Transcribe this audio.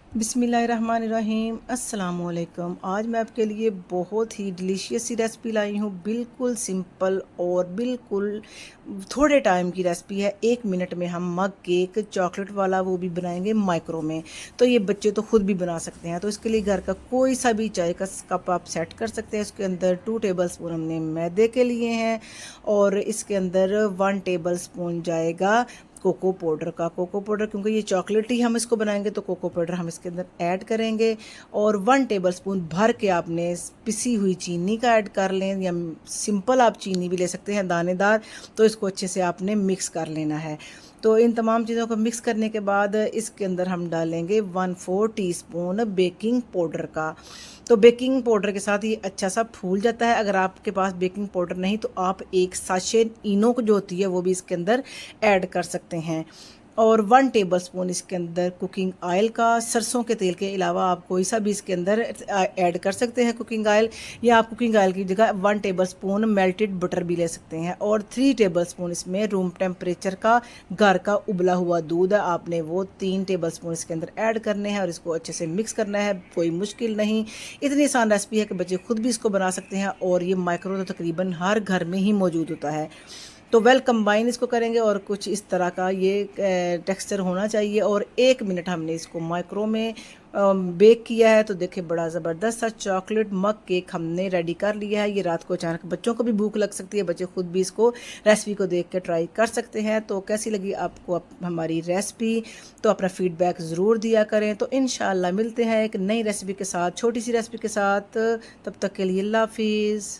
बिस्मिल्लाहिर्रहमानिर्रहीम अस्सलाम वालेकुम। आज मैं आपके लिए बहुत ही डिलीशियस सी रेसिपी लाई हूँ। बिल्कुल सिंपल और बिल्कुल थोड़े टाइम की रेसिपी है। 1 मिनट में हम मग केक चॉकलेट वाला वो भी बनाएंगे माइक्रो में। तो ये बच्चे तो खुद भी बना सकते हैं। तो इसके लिए घर का कोई सा भी चाय का कप आप सेट कर सकते हैं। इसके अंदर 2 टेबल स्पून हमने मैदे के लिए हैं और इसके अंदर 1 टेबल स्पून जाएगा कोको पाउडर, क्योंकि ये चॉकलेट ही हम इसको बनाएंगे तो कोको पाउडर हम इसके अंदर ऐड करेंगे। और 1 टेबल स्पून भर के आपने पिसी हुई चीनी का ऐड कर लें, या सिंपल आप चीनी भी ले सकते हैं दानेदार। तो इसको अच्छे से आपने मिक्स कर लेना है। तो इन तमाम चीज़ों को मिक्स करने के बाद इसके अंदर हम डालेंगे 1/4 टीस्पून बेकिंग पाउडर का। तो बेकिंग पाउडर के साथ ये अच्छा सा फूल जाता है। अगर आपके पास बेकिंग पाउडर नहीं तो आप एक साशे इनो जो होती है वो भी इसके अंदर ऐड कर सकते हैं। और 1 टेबल स्पून इसके अंदर कुकिंग ऑयल का, सरसों के तेल के अलावा आप कोई सा भी इसके अंदर ऐड कर सकते हैं कुकिंग ऑयल, या आप कुकिंग ऑयल की जगह 1 टेबल स्पून मेल्टेड बटर भी ले सकते हैं। और 3 टेबल स्पून इसमें रूम टेम्परेचर का घर का उबला हुआ दूध है, आपने वो 3 टेबल स्पून इसके अंदर ऐड करने हैं और इसको अच्छे से मिक्स करना है। कोई मुश्किल नहीं, इतनी आसान रेसिपी है कि बच्चे खुद भी इसको बना सकते हैं। और ये माइक्रो तो तकरीबन हर घर में ही मौजूद होता है। तो वेल कंबाइन इसको करेंगे और कुछ इस तरह का ये टेक्सचर होना चाहिए। और 1 मिनट हमने इसको माइक्रो में बेक किया है। तो देखिए बड़ा ज़बरदस्त सा चॉकलेट मग केक हमने रेडी कर लिया है। ये रात को अचानक बच्चों को भी भूख लग सकती है, बच्चे खुद भी इसको रेसिपी को देख के ट्राई कर सकते हैं। तो कैसी लगी आपको हमारी रेसिपी, तो अपना फीडबैक ज़रूर दिया करें। तो इंशाल्लाह मिलते हैं एक नई रेसिपी के साथ, छोटी सी रेसिपी के साथ। तब तक के लिए अल्लाह हाफिज़।